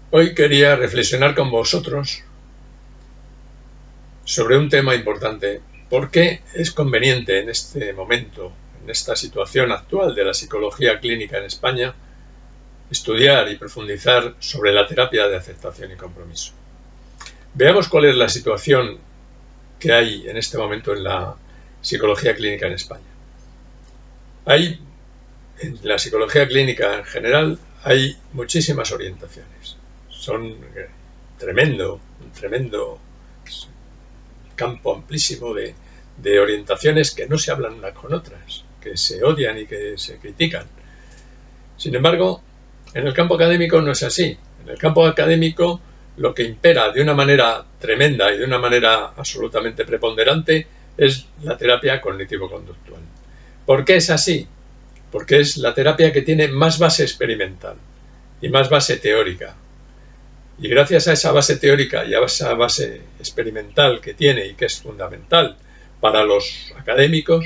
Hoy quería reflexionar con vosotros sobre un tema importante. ¿Por qué es conveniente en este momento, en esta situación actual de la psicología clínica en España, estudiar y profundizar sobre la terapia de aceptación y compromiso? Veamos cuál es la situación que hay en este momento en la psicología clínica en España. En la psicología clínica en general hay muchísimas orientaciones. Son un tremendo campo amplísimo de orientaciones que no se hablan unas con otras, que se odian y que se critican. Sin embargo, en el campo académico no es así. En el campo académico lo que impera de una manera tremenda y de una manera absolutamente preponderante es la terapia cognitivo-conductual. ¿Por qué es así? Porque es la terapia que tiene más base experimental y más base teórica. Y gracias a esa base teórica y a esa base experimental que tiene y que es fundamental para los académicos,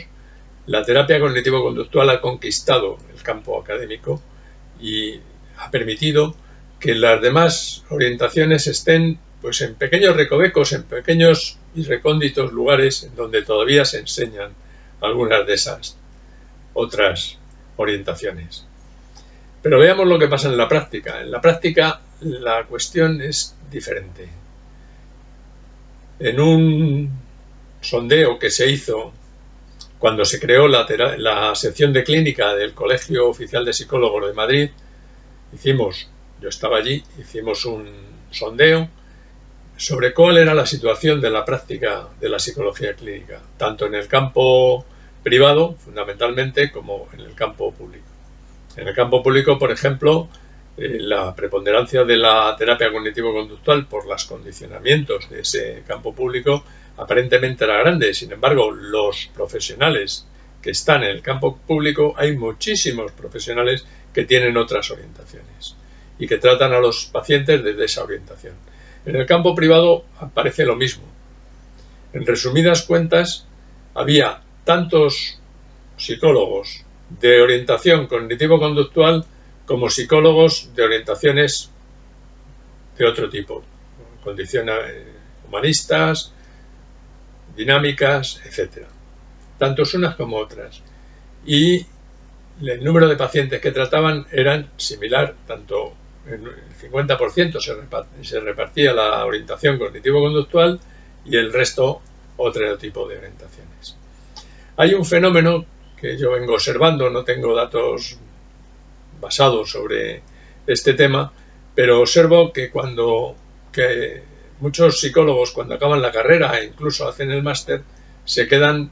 la terapia cognitivo-conductual ha conquistado el campo académico y ha permitido que las demás orientaciones estén pues en pequeños recovecos, en pequeños y recónditos lugares en donde todavía se enseñan algunas de esas otras orientaciones. Pero veamos lo que pasa en la práctica. En la práctica la cuestión es diferente. En un sondeo que se hizo cuando se creó la sección de clínica del Colegio Oficial de Psicólogos de Madrid, yo estaba allí, hicimos un sondeo sobre cuál era la situación de la práctica de la psicología clínica, tanto en el campo privado, fundamentalmente, como en el campo público. En el campo público, por ejemplo, la preponderancia de la terapia cognitivo-conductual por los condicionamientos de ese campo público aparentemente era grande. Sin embargo, los profesionales que están en el campo público, hay muchísimos profesionales que tienen otras orientaciones y que tratan a los pacientes desde esa orientación. En el campo privado aparece lo mismo. En resumidas cuentas, había tantos psicólogos de orientación cognitivo-conductual como psicólogos de orientaciones de otro tipo, condiciones humanistas, dinámicas, etc. Tantos unas como otras. Y el número de pacientes que trataban eran similar, tanto en el 50% se repartía la orientación cognitivo-conductual y el resto otro tipo de orientaciones. Hay un fenómeno que yo vengo observando, no tengo datos basados sobre este tema, pero observo que muchos psicólogos cuando acaban la carrera e incluso hacen el máster se quedan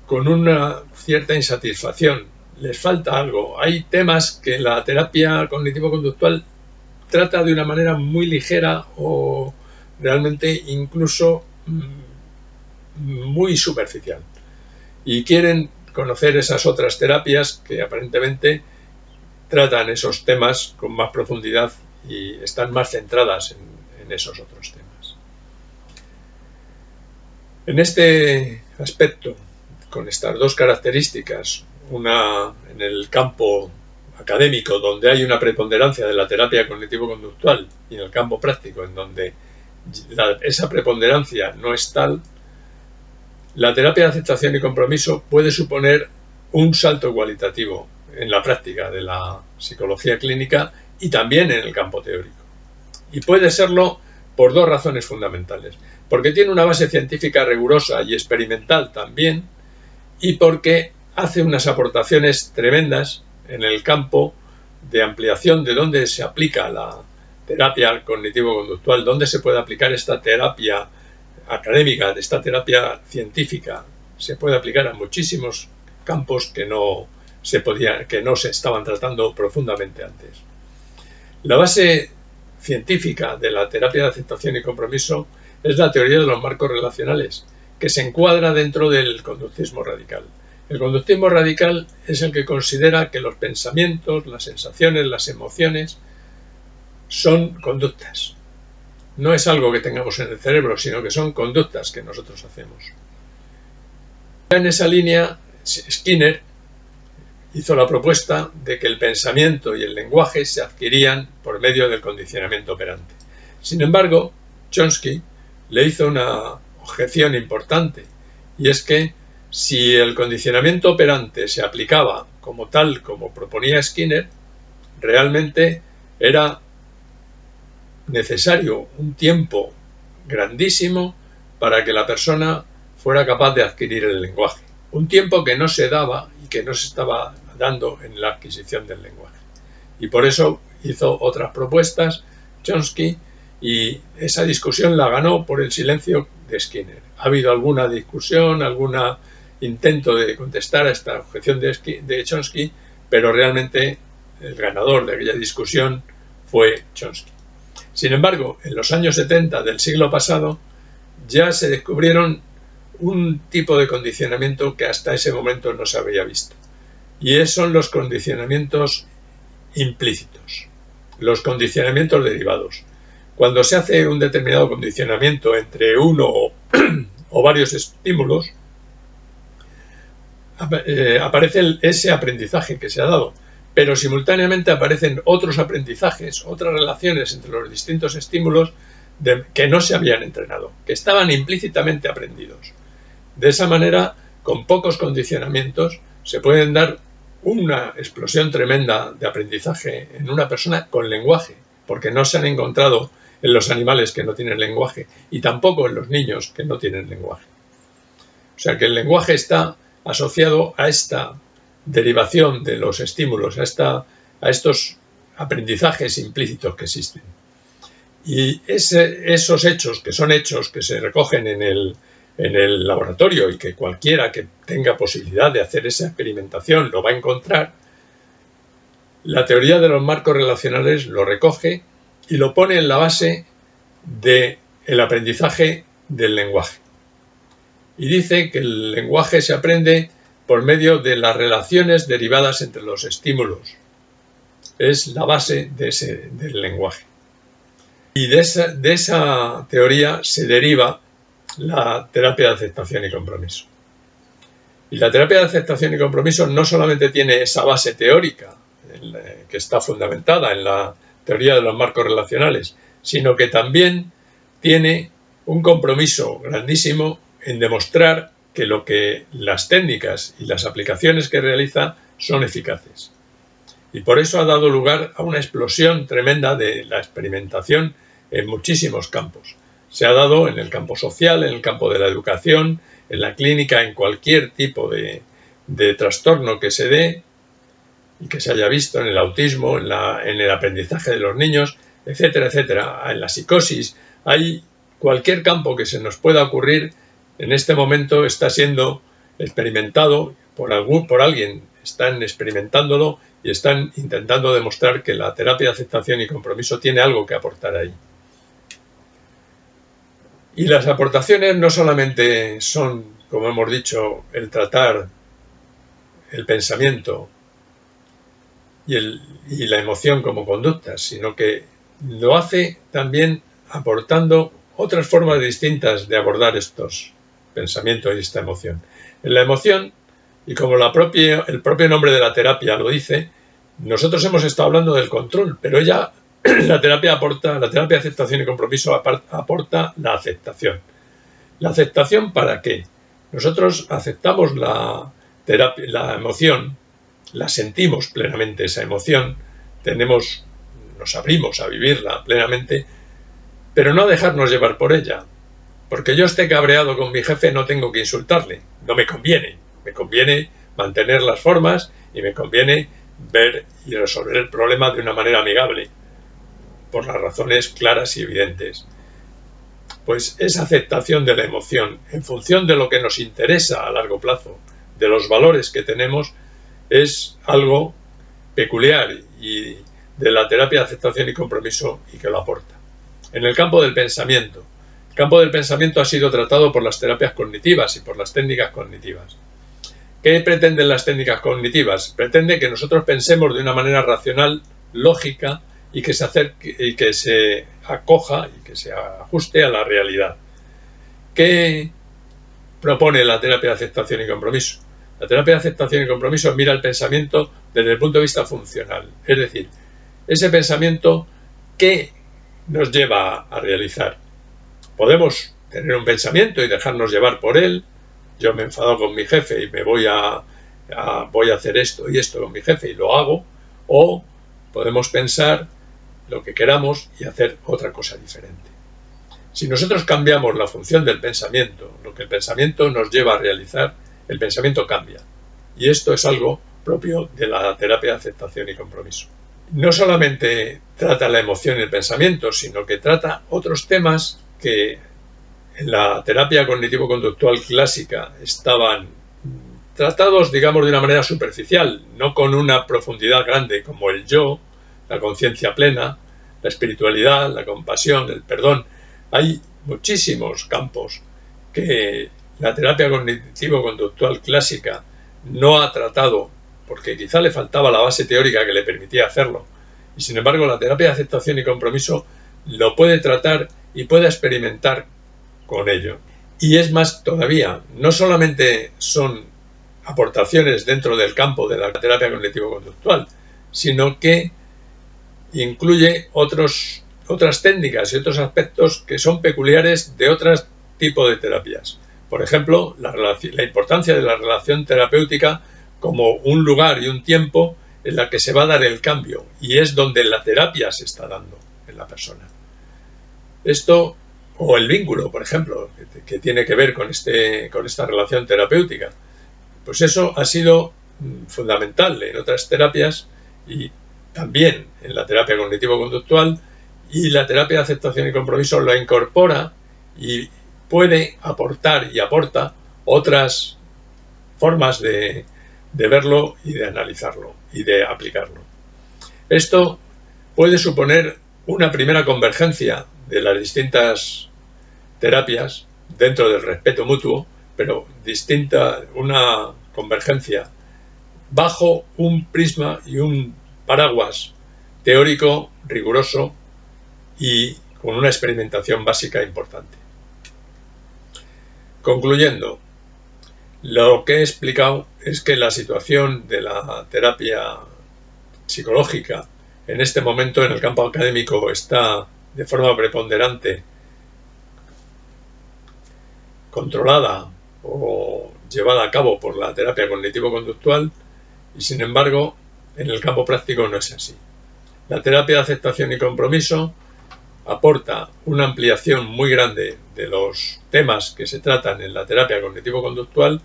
con una cierta insatisfacción, les falta algo. Hay temas que la terapia cognitivo-conductual trata de una manera muy ligera o realmente incluso muy superficial, y quieren conocer esas otras terapias que aparentemente tratan esos temas con más profundidad y están más centradas en esos otros temas. En este aspecto, con estas dos características, una en el campo académico, donde hay una preponderancia de la terapia cognitivo-conductual, y en el campo práctico, en donde esa preponderancia no es tal, la terapia de aceptación y compromiso puede suponer un salto cualitativo en la práctica de la psicología clínica y también en el campo teórico. Y puede serlo por dos razones fundamentales. Porque tiene una base científica rigurosa y experimental también, y porque hace unas aportaciones tremendas en el campo de ampliación de dónde se aplica la terapia cognitivo-conductual, dónde se puede aplicar esta terapia académica, de esta terapia científica. Se puede aplicar a muchísimos campos que no se estaban tratando profundamente antes. La base científica de la terapia de aceptación y compromiso es la teoría de los marcos relacionales, que se encuadra dentro del conductismo radical. El conductismo radical es el que considera que los pensamientos, las sensaciones, las emociones son conductas. No es algo que tengamos en el cerebro, sino que son conductas que nosotros hacemos. En esa línea, Skinner, hizo la propuesta de que el pensamiento y el lenguaje se adquirían por medio del condicionamiento operante. Sin embargo, Chomsky le hizo una objeción importante, y es que si el condicionamiento operante se aplicaba como tal como proponía Skinner, realmente era necesario un tiempo grandísimo para que la persona fuera capaz de adquirir el lenguaje. Un tiempo que no se daba y que no se estaba dando en la adquisición del lenguaje. Y por eso hizo otras propuestas Chomsky, y esa discusión la ganó por el silencio de Skinner. Ha habido alguna discusión, algún intento de contestar a esta objeción de Chomsky, pero realmente el ganador de aquella discusión fue Chomsky. Sin embargo, en los años 70 del siglo pasado ya se descubrieron un tipo de condicionamiento que hasta ese momento no se había visto, y son los condicionamientos implícitos, los condicionamientos derivados. Cuando se hace un determinado condicionamiento entre uno o varios estímulos, aparece ese aprendizaje que se ha dado, pero simultáneamente aparecen otros aprendizajes, otras relaciones entre los distintos estímulos que no se habían entrenado, que estaban implícitamente aprendidos. De esa manera, con pocos condicionamientos, se pueden dar una explosión tremenda de aprendizaje en una persona con lenguaje, porque no se han encontrado en los animales que no tienen lenguaje y tampoco en los niños que no tienen lenguaje. O sea que el lenguaje está asociado a esta derivación de los estímulos, a estos aprendizajes implícitos que existen. Y esos hechos, que son hechos que se recogen en el laboratorio y que cualquiera que tenga posibilidad de hacer esa experimentación lo va a encontrar, la teoría de los marcos relacionales lo recoge y lo pone en la base del aprendizaje del lenguaje. Y dice que el lenguaje se aprende por medio de las relaciones derivadas entre los estímulos. Es la base del lenguaje. Y de esa teoría se deriva la terapia de aceptación y compromiso. Y la terapia de aceptación y compromiso no solamente tiene esa base teórica que está fundamentada en la teoría de los marcos relacionales, sino que también tiene un compromiso grandísimo en demostrar que las técnicas y las aplicaciones que realiza son eficaces. Y por eso ha dado lugar a una explosión tremenda de la experimentación en muchísimos campos. Se ha dado en el campo social, en el campo de la educación, en la clínica, en cualquier tipo de trastorno que se dé y que se haya visto, en el autismo, en el aprendizaje de los niños, etcétera, etcétera, en la psicosis. Hay cualquier campo que se nos pueda ocurrir, en este momento está siendo experimentado por alguien, están experimentándolo y están intentando demostrar que la terapia de aceptación y compromiso tiene algo que aportar ahí. Y las aportaciones no solamente son, como hemos dicho, el tratar el pensamiento y la emoción como conductas, sino que lo hace también aportando otras formas distintas de abordar estos pensamientos y esta emoción. En la emoción, y como el propio nombre de la terapia lo dice, nosotros hemos estado hablando del control, pero la terapia de aceptación y compromiso aporta la aceptación. ¿La aceptación para qué? Nosotros aceptamos la emoción, la sentimos plenamente esa emoción, nos abrimos a vivirla plenamente, pero no dejarnos llevar por ella. Porque yo esté cabreado con mi jefe, no tengo que insultarle, no me conviene. Me conviene mantener las formas y me conviene ver y resolver el problema de una manera amigable, por las razones claras y evidentes. Pues esa aceptación de la emoción en función de lo que nos interesa a largo plazo, de los valores que tenemos, es algo peculiar y de la terapia de aceptación y compromiso y que lo aporta. En el campo del pensamiento, el campo del pensamiento ha sido tratado por las terapias cognitivas y por las técnicas cognitivas. ¿Qué pretenden las técnicas cognitivas? Pretende que nosotros pensemos de una manera racional, lógica, y que se acerque y que se acoja y que se ajuste a la realidad. ¿Qué propone la terapia de aceptación y compromiso? La terapia de aceptación y compromiso mira el pensamiento desde el punto de vista funcional, es decir, ese pensamiento que nos lleva a realizar. Podemos tener un pensamiento y dejarnos llevar por él. Yo me he enfadado con mi jefe y me voy a hacer esto y esto con mi jefe y lo hago. O podemos pensar lo que queramos y hacer otra cosa diferente. Si nosotros cambiamos la función del pensamiento, lo que el pensamiento nos lleva a realizar, el pensamiento cambia. Y esto es algo propio de la terapia de aceptación y compromiso. No solamente trata la emoción y el pensamiento, sino que trata otros temas que en la terapia cognitivo-conductual clásica estaban tratados, digamos, de una manera superficial, no con una profundidad grande, como el yo, la conciencia plena, la espiritualidad, la compasión, el perdón. Hay muchísimos campos que la terapia cognitivo-conductual clásica no ha tratado, porque quizá le faltaba la base teórica que le permitía hacerlo. Y sin embargo, la terapia de aceptación y compromiso lo puede tratar y puede experimentar con ello. Y es más todavía, no solamente son aportaciones dentro del campo de la terapia cognitivo-conductual, sino que incluye otras técnicas y otros aspectos que son peculiares de otros tipos de terapias. Por ejemplo, la importancia de la relación terapéutica como un lugar y un tiempo en la que se va a dar el cambio, y es donde la terapia se está dando en la persona. Esto, o el vínculo, por ejemplo, que tiene que ver con esta relación terapéutica, pues eso ha sido fundamental en otras terapias y también en la terapia cognitivo-conductual, y la terapia de aceptación y compromiso lo incorpora y puede aportar y aporta otras formas de verlo y de analizarlo y de aplicarlo. Esto puede suponer una primera convergencia de las distintas terapias dentro del respeto mutuo, pero una convergencia bajo un prisma y un paraguas teórico riguroso y con una experimentación básica importante. Concluyendo, lo que he explicado es que la situación de la terapia psicológica en este momento en el campo académico está de forma preponderante controlada o llevada a cabo por la terapia cognitivo-conductual, y sin embargo en el campo práctico no es así. La terapia de aceptación y compromiso aporta una ampliación muy grande de los temas que se tratan en la terapia cognitivo-conductual,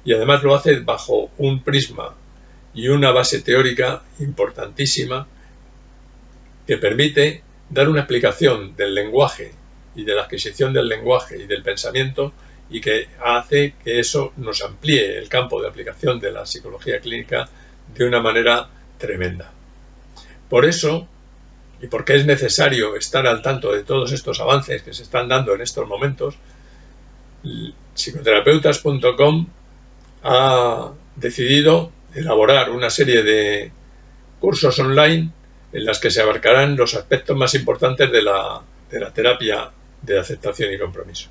y además lo hace bajo un prisma y una base teórica importantísima que permite dar una explicación del lenguaje y de la adquisición del lenguaje y del pensamiento, y que hace que eso nos amplíe el campo de aplicación de la psicología clínica de una manera tremenda. Por eso, y porque es necesario estar al tanto de todos estos avances que se están dando en estos momentos, psicoterapeutas.com ha decidido elaborar una serie de cursos online en las que se abarcarán los aspectos más importantes de la terapia de aceptación y compromiso.